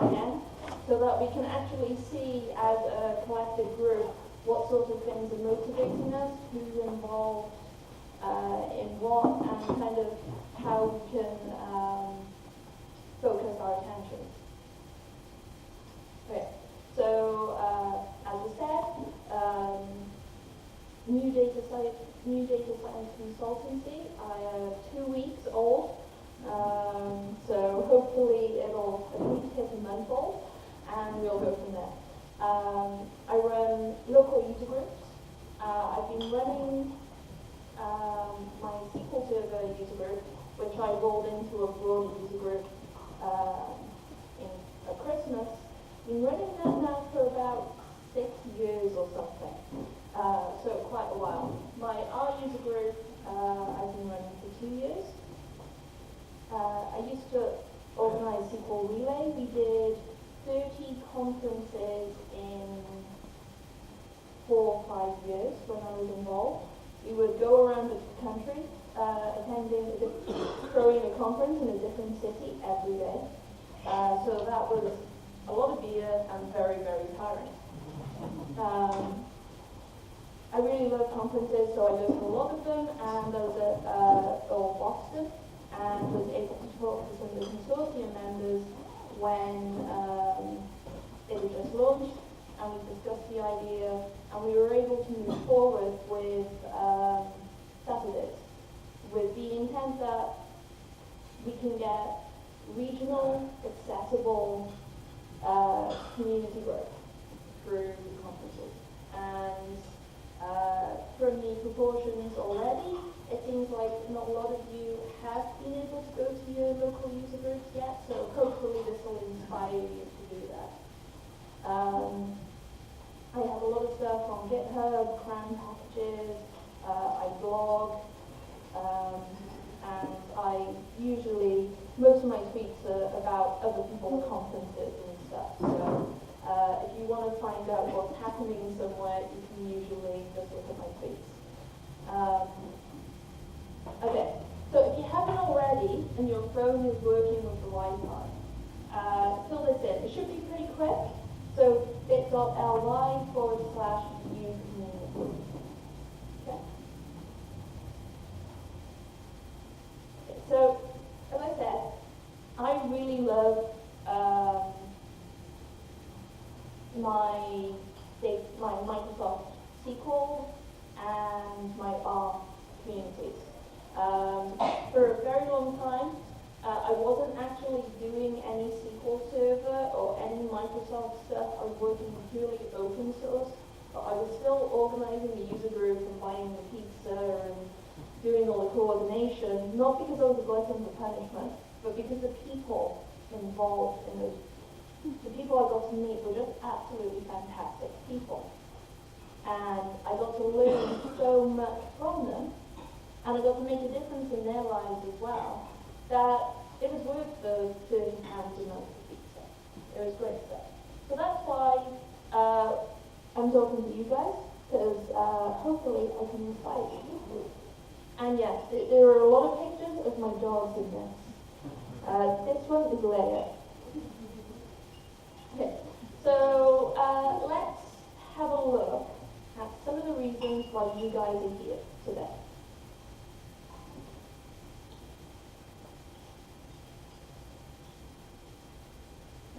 again, so that we can actually see as a collective group what sort of things are motivating us, who's involved in what, and kind of how we can focus our attention. Okay, so as I said, new data science consultancy. I am 2 weeks old. So hopefully it'll at least hit a month old, and we'll go from there. I run local user groups. I've been running my SQL Server user group, which I rolled into a broad user group at Christmas. I've been running that now for about 6 years or something, so quite a while. My R user group I've been running for 2 years. I used to organize SQL Relay. We did 30 conferences in 4 or 5 years when I was involved. We would go around the country, throwing a conference in a different city every day. So that was a lot of beer and very, very tiring. I really love conferences, so I go to a lot of them, and I was at Boston, and was able to talk to some of the consortium members when it was just launched, and we discussed the idea, and we were able to move forward with satRdays, with the intent that we can get regional, accessible community growth through conferences. And from the proportions already, it seems like not a lot of you have been able to go to your local user groups yet, so hopefully this will inspire you to do that. I have a lot of stuff on GitHub, CRAN packages, I blog, and most of my tweets are about other people's conferences and stuff, so if you want to find out what's happening somewhere, you can usually just look at my tweets. Okay, so if you haven't already, and your phone is working with the Wi-Fi, fill this in. It should be pretty quick. So bit.ly/view community. Okay. So, as I said, I really love my Microsoft SQL and my R communities. For a very long time, I wasn't actually doing any SQL Server or any Microsoft stuff. I was working purely open source, but I was still organizing the user group and buying the pizza and doing all the coordination, not because I was a glutton for punishment, but because the people involved in those, the people I got to meet were just absolutely fantastic people. And I got to learn so much from them, and I got to make a difference in their lives as well, that it was worth the £30 a month for pizza. It was great stuff. So that's why I'm talking to you guys, because hopefully I can inspire you. And yes, there are a lot of pictures of my dogs in this. This one is Leia. Okay, so let's have a look at some of the reasons why you guys are here today.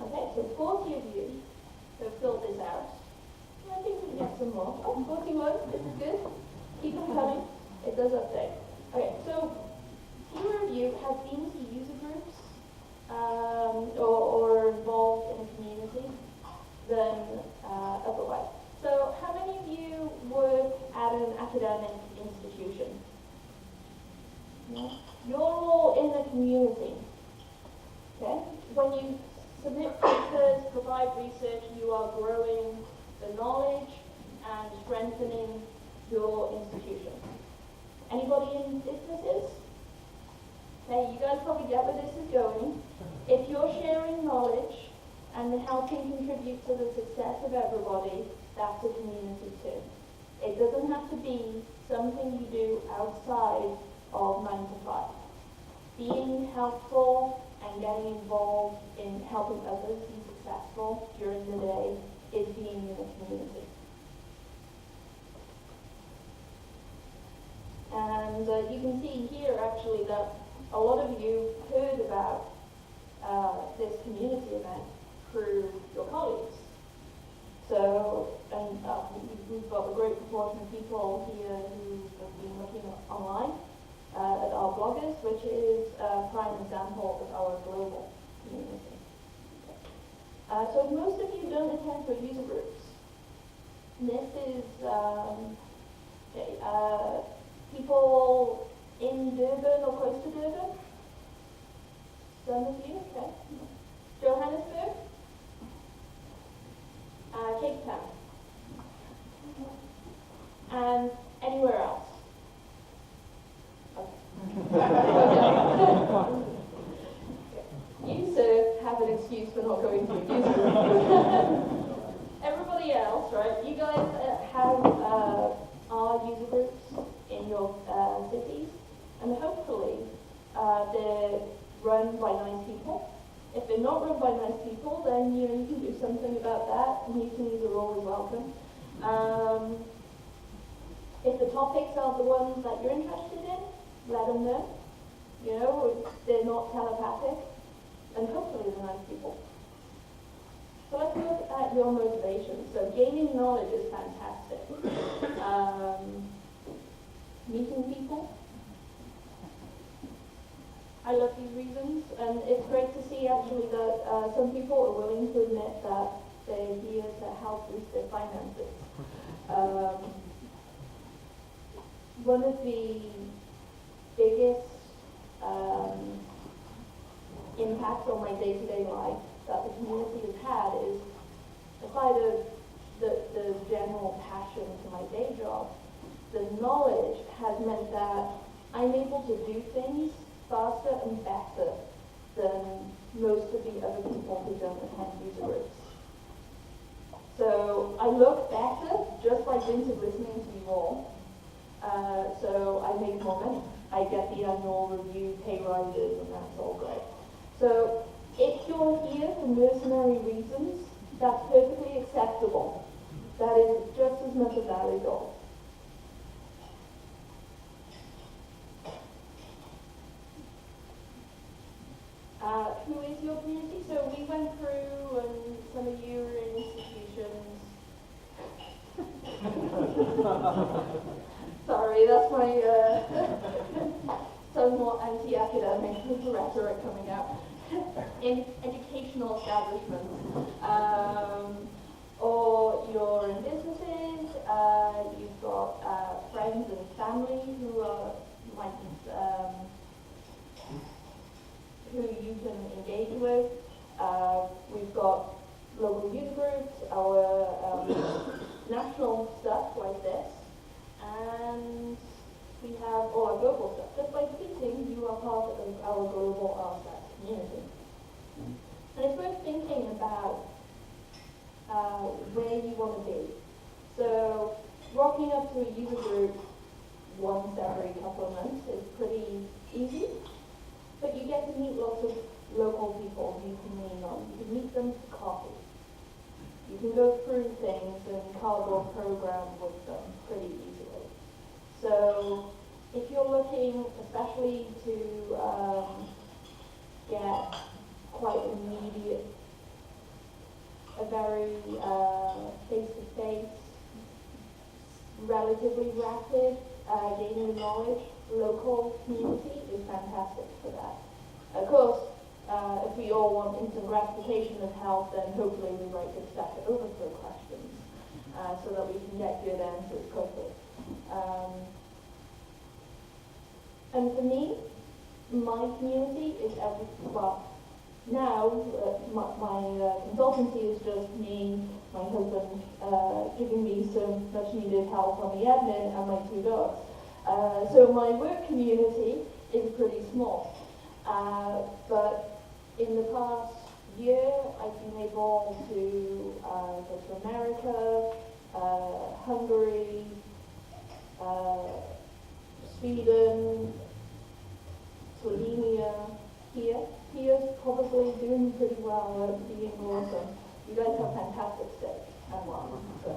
Okay, so 40 of you have filled this out. I think we can get some more. Oh, 41, this is good. Keep them coming. It does update. Okay, so fewer of you have been to user groups or involved in a community than otherwise. So how many of you work at an academic institution? No? You're all in the community. Okay? When you submit papers, provide research, you are growing the knowledge and strengthening your institution. Anybody in businesses? Okay, you guys probably get where this is going. If you're sharing knowledge and helping contribute to the success of everybody, that's a community too. It doesn't have to be something you do outside of 9 to 5. Being helpful, and getting involved in helping others be successful during the day is being in a community. And you can see here actually that a lot of you heard about this community event through your colleagues. So, and we've got a great proportion of people here who have been looking online at our bloggers, which is a prime example of our global community. So most of you don't attend for user groups. This is people in Durban or close to Durban. Some of you, okay. Johannesburg. Cape Town. And anywhere else. Okay. You, sir, have an excuse for not going to a user group. Everybody else, right? You guys have our user groups in your cities, and hopefully they're run by nice people. If they're not run by nice people, then you can do something about that. Meetings are always welcome. If the topics are the ones that you're interested in, let them know. You know, they're not telepathic, and hopefully they're nice people. So let's look at your motivation. So gaining knowledge is fantastic. Meeting people. I love these reasons, and it's great to see actually that some people are willing to admit that they're here to help boost their finances. One of the biggest impacts on my day-to-day life that the community has had is, aside of the general passion for my day job, the knowledge has meant that I'm able to do things faster and better than most of the other people who don't attend user groups. So I look better just by dint of listening to you all. So I make more money. I get the annual review, pay rises, and that's all great. So if you're here for mercenary reasons, that's perfectly acceptable. That is just as much a valid goal. Who is your community? So we went through, and some of you are in institutions. Sorry, that's my somewhat anti-academic rhetoric coming out. In educational establishments, or you're in businesses, you've got friends and family who are like who you can engage with. We've got local user groups, our national stuff like this, and we have all our global stuff. Just by tweeting, you are part of our global RSAT community. And it's worth thinking about where you want to be. So rocking up to a user group once every couple of months is pretty easy. But you get to meet lots of local people you can lean on. You can meet them for coffee. You can go through things and cardboard program with them pretty easily. So if you're looking especially to get quite immediate, a very face-to-face, relatively rapid gaining knowledge, local community is fantastic for that. Of course, if we all want instant gratification of health, then hopefully we write good Stack Overflow questions so that we can get good answers quickly. And for me, my community is now my consultancy is just me, my husband giving me some much needed help on the admin, and my 2 dogs. So my work community is pretty small. But in the past year, I've been able to go to America, Hungary, Sweden, Slovenia, here probably doing pretty well at being awesome. You guys have fantastic steak and wine. So.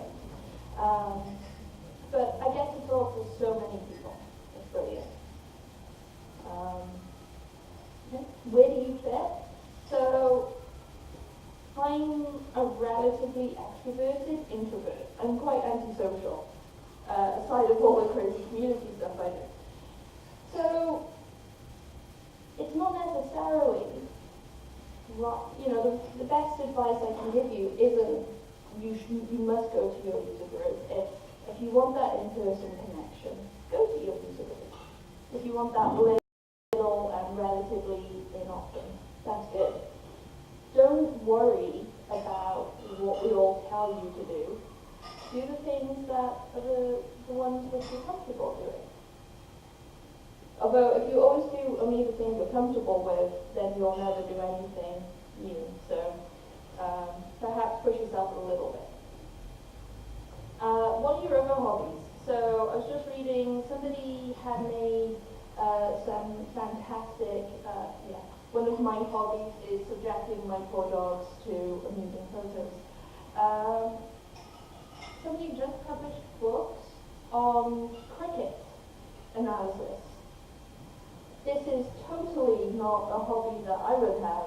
But I get to talk to so many people. It's brilliant. Where do you fit? So I'm a relatively extroverted introvert. I'm quite antisocial, aside of all the crazy community stuff I do. So it's not necessarily, the best advice I can give you isn't you must go to your user group. If you want that in-person connection, go to your user group. If you want that little and relatively inoften, that's good. Don't worry about what we all tell you to do. Do the things that are the ones that you're comfortable doing. Although if you always do only the things you're comfortable with, then you'll never do anything new. So perhaps push yourself a little bit. What are your other hobbies? So I was just reading, somebody had made some fantastic, one of my hobbies is subjecting my poor dogs to amusing photos. Somebody just published books on cricket analysis. This is totally not a hobby that I would have,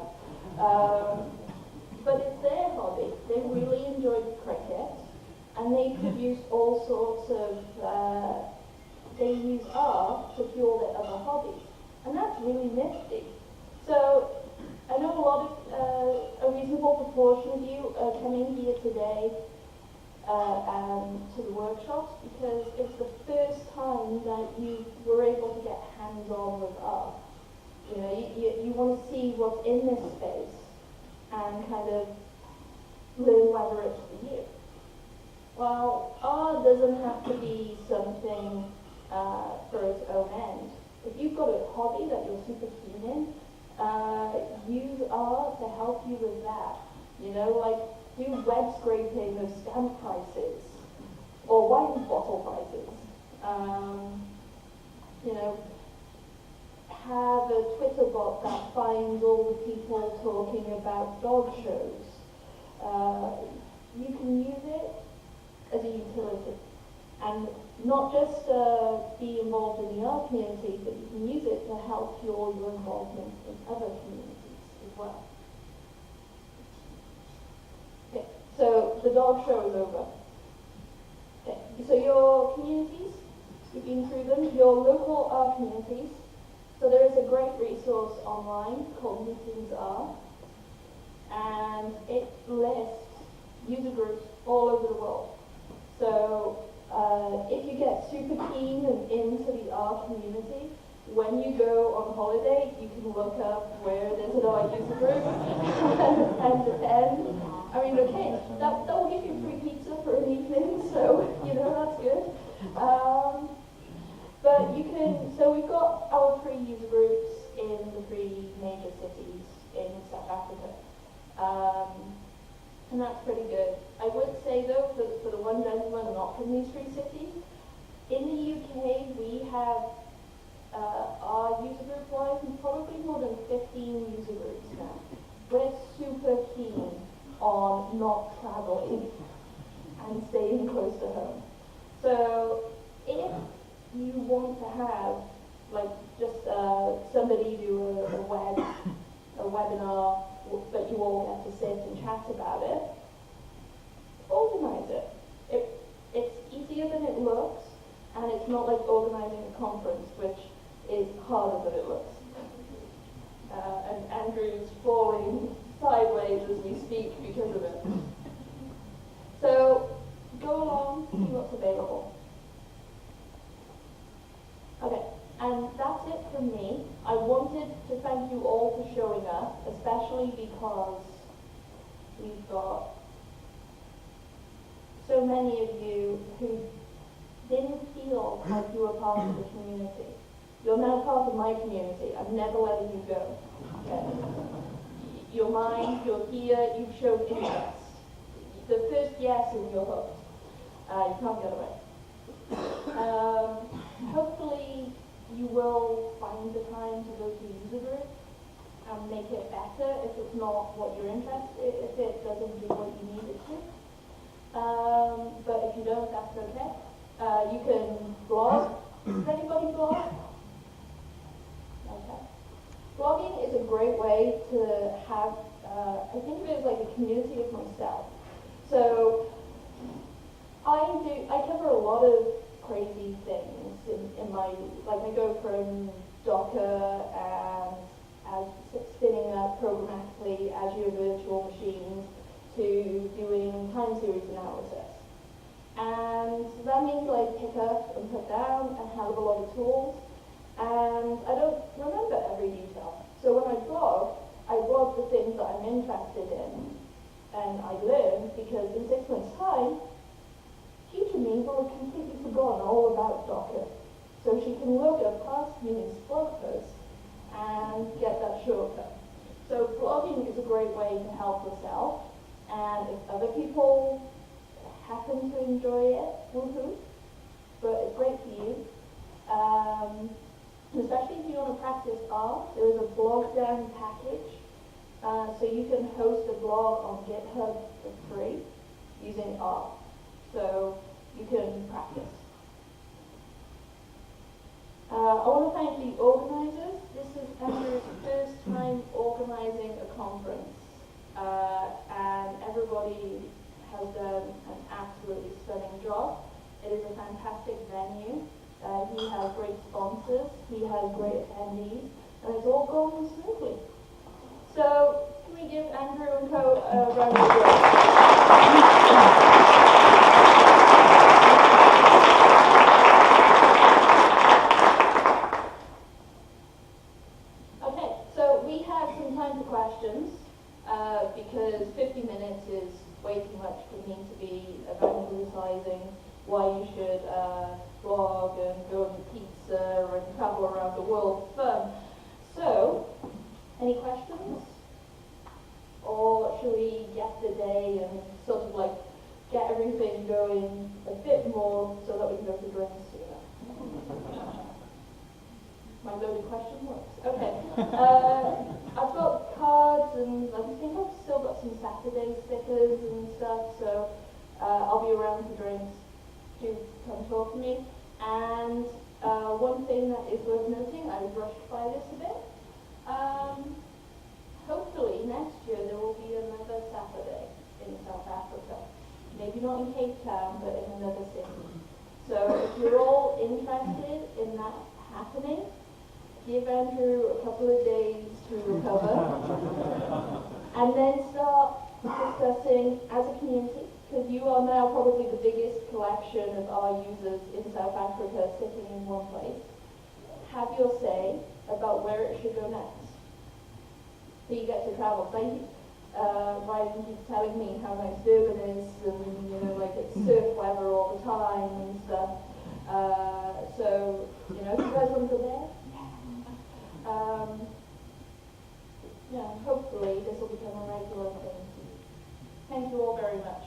but it's their hobby. They really enjoy cricket, and they produce all sorts of, they use art to fuel their other hobbies, and that's really nifty. So I know a lot of, a reasonable proportion of you are coming here today to the workshops because it's the first time that you were able to get hands-on with art. You know, you want to see what's in this space and kind of learn whether it's for you. Well, art doesn't have to be something for its own end. If you've got a hobby that you're super keen in, use art to help you with that. You know, like do web scraping of stamp prices or wine bottle prices. You know, have a Twitter bot that finds all the people talking about dog shows. You can use it as a utility. And not just be involved in the art community, but you can use it to help fuel your involvement in other communities as well. Okay, so the dog show is over. Okay, so your communities, you've been through them, your local art communities. So there is a great resource online called Meetings Art, and it lists user groups all over the world. So if you get super keen and into the art community, when you go on holiday, you can look up where there's an art user group and attend. I mean, okay, that will give you free pizza for an evening, so, you know, that's good. But you can, so we've got our 3 user groups in the 3 major cities in South Africa. And that's pretty good. I would say though, for the one gentleman not from these 3 cities, in the UK we have our user group wise probably more than 15 user groups now. We're super keen on not traveling and staying close to home. So if you want to have like just somebody do a webinar, but you all get to sit and chat about it, organize it. It's easier than it looks, and it's not like organizing a conference, which is harder than it looks. And Andrew's falling sideways as we speak because of it. So go along, see what's available. Okay, and that's it from me. I wanted to thank you all for showing up, especially because we've got so many of you who didn't feel like you were part of the community. You're now part of my community. I'm never letting you go. Okay? You're mine, you're here, you've shown interest. The first yes and you're hooked. You can't get away. Hopefully you will find the time to go to user group. and make it better if it's not what you're interested, if it doesn't do what you need it to. But if you don't, that's okay. You can blog. Does anybody blog? Okay. Blogging is a great way to have, I think of it as like a community of myself. So I cover a lot of crazy things in my, like I go from Docker and as spinning up programmatically Azure virtual machines to doing time series analysis. And that means I pick up and put down and have a lot of tools, and I don't remember every detail. So when I blog the things that I'm interested in, and I learn, because in 6 months' time, future me will have completely forgotten all about Docker. So she can look at past me's blog posts and get that shortcut. So blogging is a great way to help yourself, and if other people happen to enjoy it, woohoo, but it's great for you. Especially if you want to practice R, there is a blog down package, so you can host a blog on GitHub for free using R. So you can practice. I want to thank the organizers. This is Andrew's first time organizing a conference, and everybody has done an absolutely stunning job. It is a fantastic venue. He has great sponsors, he has great attendees, and it's all going smoothly. So, can we give Andrew and co a round of applause? Because 50 minutes is way too much for me to be evangelizing why you should blog and go and eat pizza and travel around the world for fun. So, any questions? Or should we get the day and sort of like get everything going a bit more so that we can go to drinks sooner? My loaded question works. Okay. I've got cards and I think I've still got some satRday stickers and stuff, so I'll be around for drinks. Do come talk to me. And one thing that is worth noting, I rushed by this a bit. Hopefully next year there will be another satRday in South Africa. Maybe not in Cape Town, but in another city. So if you're all interested in that happening, give Andrew a couple of days to recover, and then start discussing as a community, because you are now probably the biggest collection of our users in South Africa sitting in one place. Have your say about where it should go next. So you get to travel. Thank you. Ryan keeps telling me how nice Durban is, and like it's surf weather all the time and stuff. So if you guys want to go there. Yeah, hopefully this will become a regular thing. Thank you all very much.